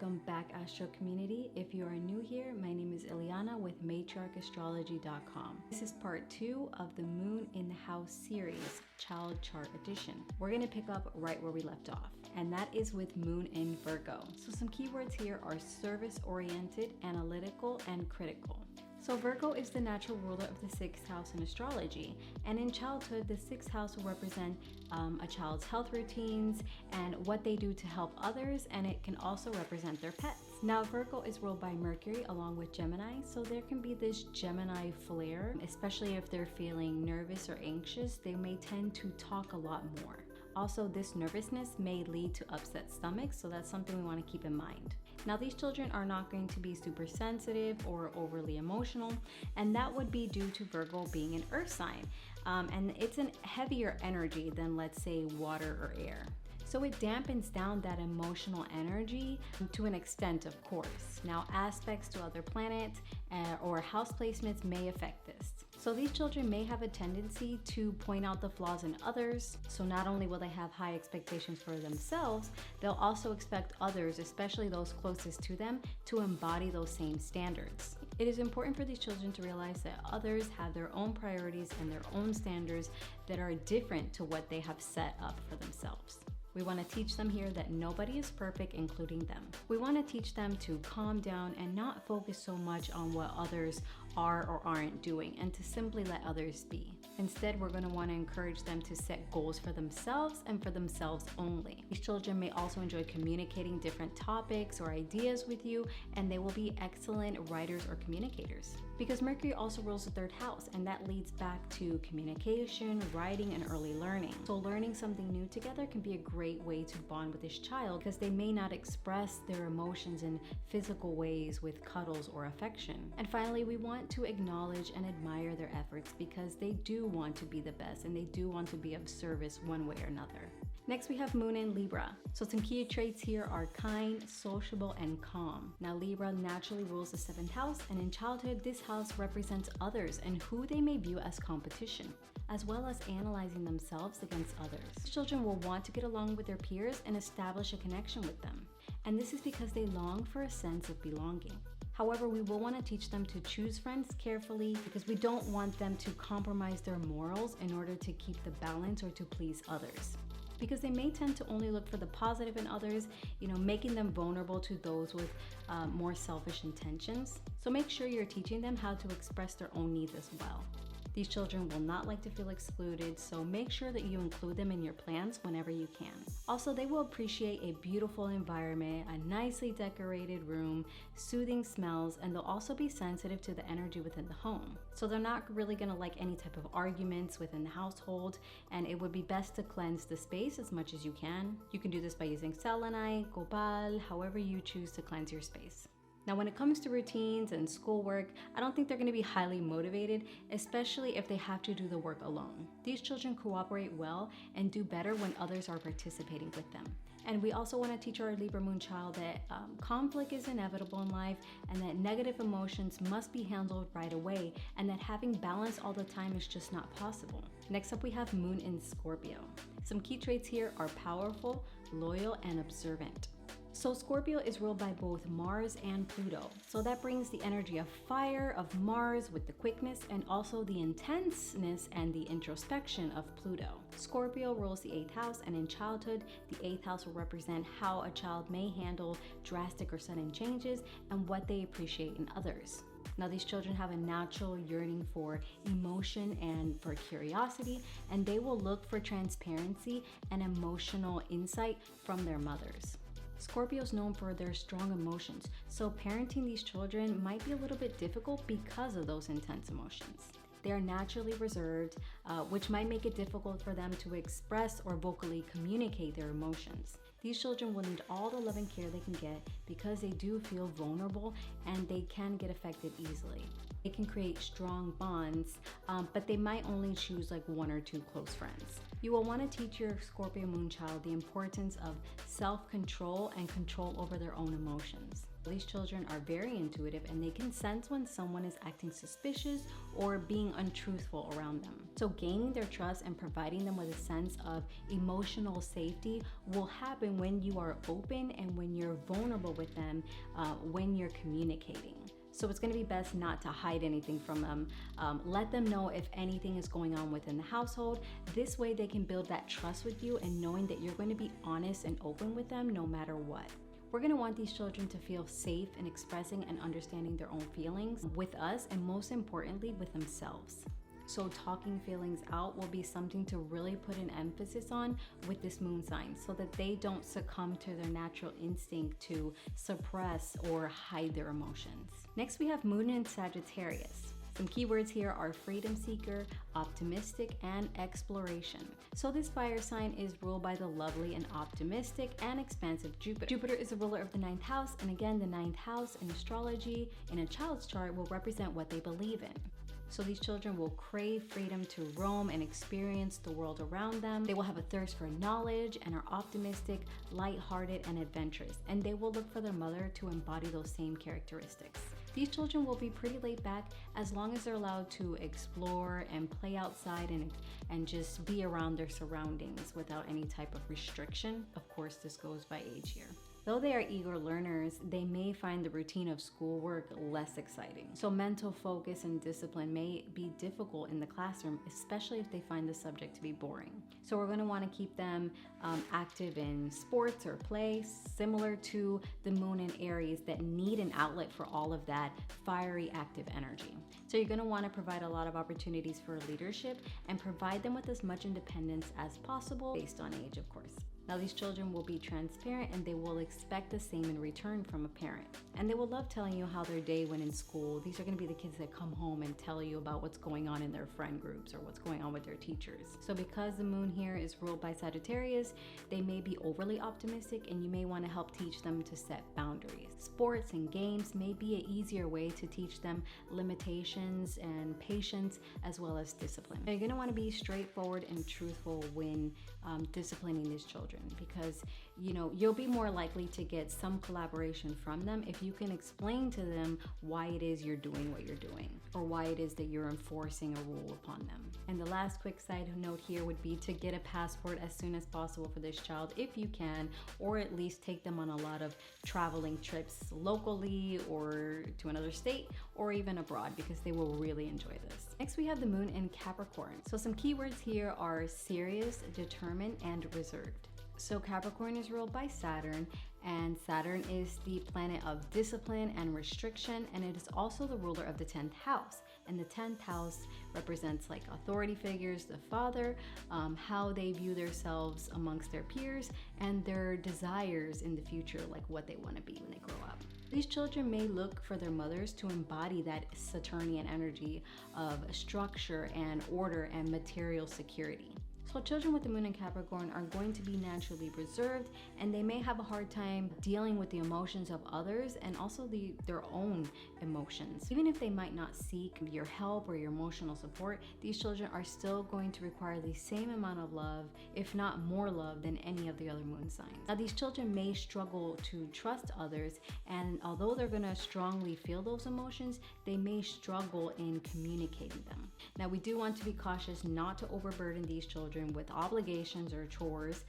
Welcome back, Astro community. If you are new here, my name is Ileana with matriarchastrology.com. This is part 2 of the Moon in the House series, Child Chart Edition. We're going to pick up right where we left off, and that is with Moon in Virgo. So some keywords here are service-oriented, analytical, and critical. So Virgo is the natural ruler of the 6th house in astrology, and in childhood the 6th house will represent a child's health routines and what they do to help others, and it can also represent their pets. Now Virgo is ruled by Mercury along with Gemini, so there can be this Gemini flair, especially if they're feeling nervous or anxious. They may tend to talk a lot more. Also, this nervousness may lead to upset stomachs, so that's something we want to keep in mind. Now, these children are not going to be super sensitive or overly emotional, and that would be due to Virgo being an earth sign. And it's a heavier energy than, let's say, water or air. So it dampens down that emotional energy to an extent, of course. Now, aspects to other planets or house placements may affect this. So these children may have a tendency to point out the flaws in others. So not only will they have high expectations for themselves, they'll also expect others, especially those closest to them, to embody those same standards. It is important for these children to realize that others have their own priorities and their own standards that are different to what they have set up for themselves. We want to teach them here that nobody is perfect, including them. We want to teach them to calm down and not focus so much on what others are or aren't doing, and to simply let others be. Instead, we're going to want to encourage them to set goals for themselves and for themselves only. These children may also enjoy communicating different topics or ideas with you, and they will be excellent writers or communicators. Because Mercury also rules the 3rd house, and that leads back to communication, writing, and early learning. So learning something new together can be a great way to bond with this child, because they may not express their emotions in physical ways with cuddles or affection. And finally, we want to acknowledge and admire their efforts, because they do want to be the best and they do want to be of service one way or another. Next, we have Moon in Libra. So some key traits here are kind, sociable, and calm. Now Libra naturally rules the 7th house, and in childhood this house represents others and who they may view as competition, as well as analyzing themselves against others. Children will want to get along with their peers and establish a connection with them, and this is because they long for a sense of belonging. However, we will want to teach them to choose friends carefully, because we don't want them to compromise their morals in order to keep the balance or to please others. Because they may tend to only look for the positive in others, making them vulnerable to those with more selfish intentions. So make sure you're teaching them how to express their own needs as well. These children will not like to feel excluded, so make sure that you include them in your plans whenever you can. Also, they will appreciate a beautiful environment, a nicely decorated room, soothing smells, and they'll also be sensitive to the energy within the home. So they're not really going to like any type of arguments within the household, and it would be best to cleanse the space as much as you can. You can do this by using selenite, copal, however you choose to cleanse your space. Now, when it comes to routines and schoolwork, I don't think they're going to be highly motivated, especially if they have to do the work alone. These children cooperate well and do better when others are participating with them. And we also want to teach our Libra Moon child that conflict is inevitable in life, and that negative emotions must be handled right away, and that having balance all the time is just not possible. Next up, we have Moon in Scorpio. Some key traits here are powerful, loyal, and observant. So Scorpio is ruled by both Mars and Pluto. So that brings the energy of fire of Mars with the quickness, and also the intenseness and the introspection of Pluto. Scorpio rules the 8th house, and in childhood, the 8th house will represent how a child may handle drastic or sudden changes and what they appreciate in others. Now, these children have a natural yearning for emotion and for curiosity, and they will look for transparency and emotional insight from their mothers. Scorpio is known for their strong emotions, so parenting these children might be a little bit difficult because of those intense emotions. They are naturally reserved, which might make it difficult for them to express or vocally communicate their emotions. These children will need all the love and care they can get, because they do feel vulnerable and they can get affected easily. They can create strong bonds, but they might only choose like 1 or 2 close friends. You will want to teach your Scorpio Moon child the importance of self-control and control over their own emotions. These children are very intuitive and they can sense when someone is acting suspicious or being untruthful around them. So gaining their trust and providing them with a sense of emotional safety will happen when you are open and when you're vulnerable with them, when you're communicating. So it's going to be best not to hide anything from them. Let them know if anything is going on within the household. This way they can build that trust with you and knowing that you're going to be honest and open with them no matter what. We're going to want these children to feel safe in expressing and understanding their own feelings with us, and most importantly with themselves. So talking feelings out will be something to really put an emphasis on with this moon sign so that they don't succumb to their natural instinct to suppress or hide their emotions. Next, we have moon in Sagittarius. Some keywords here are freedom seeker, optimistic, and exploration. So this fire sign is ruled by the lovely and optimistic and expansive Jupiter. Jupiter is the ruler of the 9th house, and again, the 9th house in astrology in a child's chart will represent what they believe in. So these children will crave freedom to roam and experience the world around them. They will have a thirst for knowledge and are optimistic, lighthearted, and adventurous. And they will look for their mother to embody those same characteristics. These children will be pretty laid back as long as they're allowed to explore and play outside and just be around their surroundings without any type of restriction. Of course, this goes by age here. Though they are eager learners, they may find the routine of schoolwork less exciting. So mental focus and discipline may be difficult in the classroom, especially if they find the subject to be boring. So we're going to want to keep them active in sports or play, similar to the moon in Aries that need an outlet for all of that fiery, active energy. So you're going to want to provide a lot of opportunities for leadership and provide them with as much independence as possible based on age, of course. Now these children will be transparent and they will expect the same in return from a parent. And they will love telling you how their day went in school. These are going to be the kids that come home and tell you about what's going on in their friend groups or what's going on with their teachers. So because the moon here is ruled by Sagittarius, they may be overly optimistic and you may want to help teach them to set boundaries. Sports and games may be an easier way to teach them limitations and patience as well as discipline. Now, you're going to want to be straightforward and truthful when disciplining these children, because you'll be more likely to get some collaboration from them if you can explain to them why it is you're doing what you're doing or why it is that you're enforcing a rule upon them. And the last quick side note here would be to get a passport as soon as possible for this child if you can, or at least take them on a lot of traveling trips locally or to another state or even abroad, because they will really enjoy this. Next, we have the moon in Capricorn. So some keywords here are serious, determined, and reserved. So Capricorn is ruled by Saturn, and Saturn is the planet of discipline and restriction, and it is also the ruler of the 10th house. And the 10th house represents like authority figures, the father, how they view themselves amongst their peers, and their desires in the future, like what they want to be when they grow up. These children may look for their mothers to embody that Saturnian energy of structure and order and material security. So children with the moon in Capricorn are going to be naturally reserved, and they may have a hard time dealing with the emotions of others and also their own emotions. Even if they might not seek your help or your emotional support, these children are still going to require the same amount of love, if not more love, than any of the other moon signs. Now these children may struggle to trust others, and although they're going to strongly feel those emotions, they may struggle in communicating them. Now we do want to be cautious not to overburden these children with obligations or chores,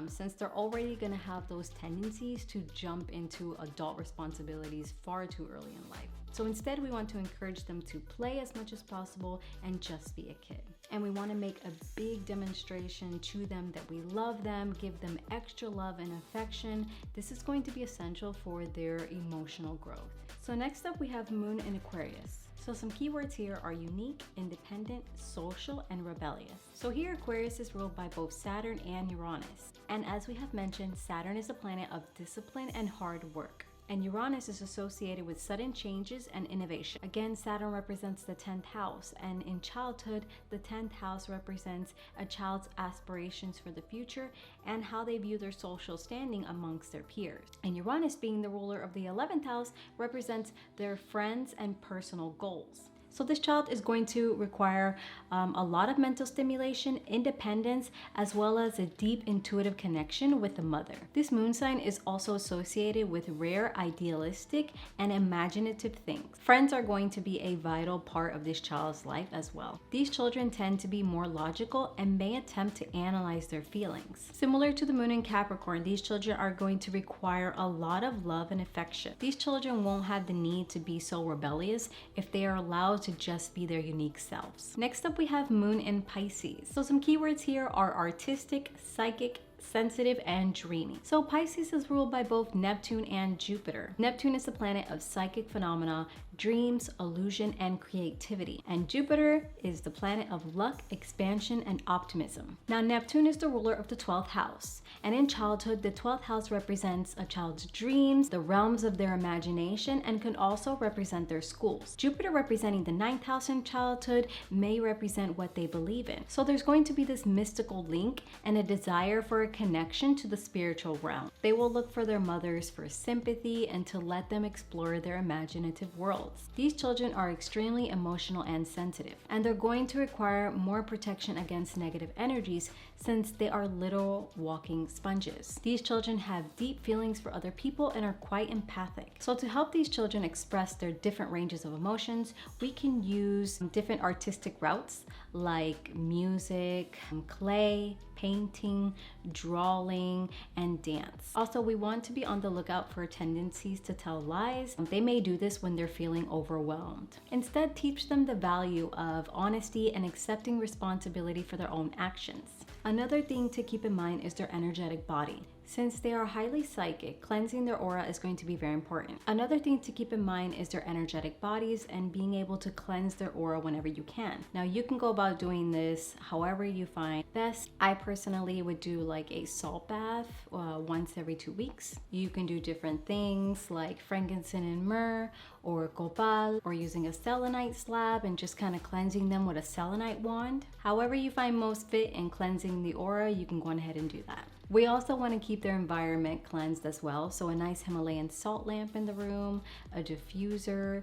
since they're already going to have those tendencies to jump into adult responsibilities far too early in life. So instead, we want to encourage them to play as much as possible and just be a kid. And we want to make a big demonstration to them that we love them, give them extra love and affection. This is going to be essential for their emotional growth. So next up, we have Moon in Aquarius. So some keywords here are unique, independent, social, and rebellious. So here Aquarius is ruled by both Saturn and Uranus. And as we have mentioned, Saturn is a planet of discipline and hard work. And Uranus is associated with sudden changes and innovation. Again, Saturn represents the 10th house, and in childhood, the 10th house represents a child's aspirations for the future and how they view their social standing amongst their peers. And Uranus, being the ruler of the 11th house, represents their friends and personal goals. So this child is going to require a lot of mental stimulation, independence, as well as a deep intuitive connection with the mother. This moon sign is also associated with rare, idealistic, and imaginative things. Friends are going to be a vital part of this child's life as well. These children tend to be more logical and may attempt to analyze their feelings. Similar to the moon in Capricorn, these children are going to require a lot of love and affection. These children won't have the need to be so rebellious if they are allowed to just be their unique selves. Next up, we have moon in Pisces. So some keywords here are artistic, psychic, sensitive, and dreamy. So Pisces is ruled by both Neptune and Jupiter. Neptune is the planet of psychic phenomena, dreams, illusion, and creativity. And Jupiter is the planet of luck, expansion, and optimism. Now, Neptune is the ruler of the 12th house. And in childhood, the 12th house represents a child's dreams, the realms of their imagination, and can also represent their schools. Jupiter, representing the 9th house in childhood, may represent what they believe in. So there's going to be this mystical link and a desire for a connection to the spiritual realm. They will look for their mothers for sympathy and to let them explore their imaginative worlds. These children are extremely emotional and sensitive, and they're going to require more protection against negative energies since they are literal walking sponges. These children have deep feelings for other people and are quite empathic. So to help these children express their different ranges of emotions, we can use different artistic routes like music, clay, painting, drawing, and dance. Also, we want to be on the lookout for tendencies to tell lies. They may do this when they're feeling overwhelmed. Instead, teach them the value of honesty and accepting responsibility for their own actions. Another thing to keep in mind is their energetic body. Since they are highly psychic, cleansing their aura is going to be very important. Another thing to keep in mind is their energetic bodies and being able to cleanse their aura whenever you can. Now, you can go about doing this however you find best. I personally would do like a salt bath once every 2 weeks. You can do different things like frankincense and myrrh, or copal, or using a selenite slab and just kind of cleansing them with a selenite wand. However you find most fit in cleansing the aura, you can go ahead and do that. We also want to keep their environment cleansed as well. So a nice Himalayan salt lamp in the room, a diffuser,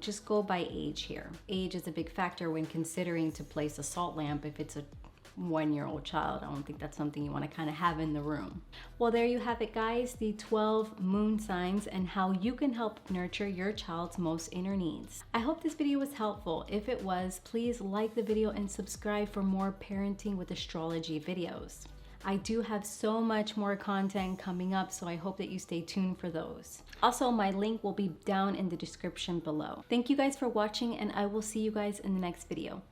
just go by age here. Age is a big factor when considering to place a salt lamp. If it's a 1-year-old child, I don't think that's something you want to kind of have in the room. Well, there you have it, guys, the 12 moon signs and how you can help nurture your child's most inner needs. I hope this video was helpful. If it was, please like the video and subscribe for more parenting with astrology videos. I do have so much more content coming up, so I hope that you stay tuned for those. Also, my link will be down in the description below. Thank you guys for watching, and I will see you guys in the next video.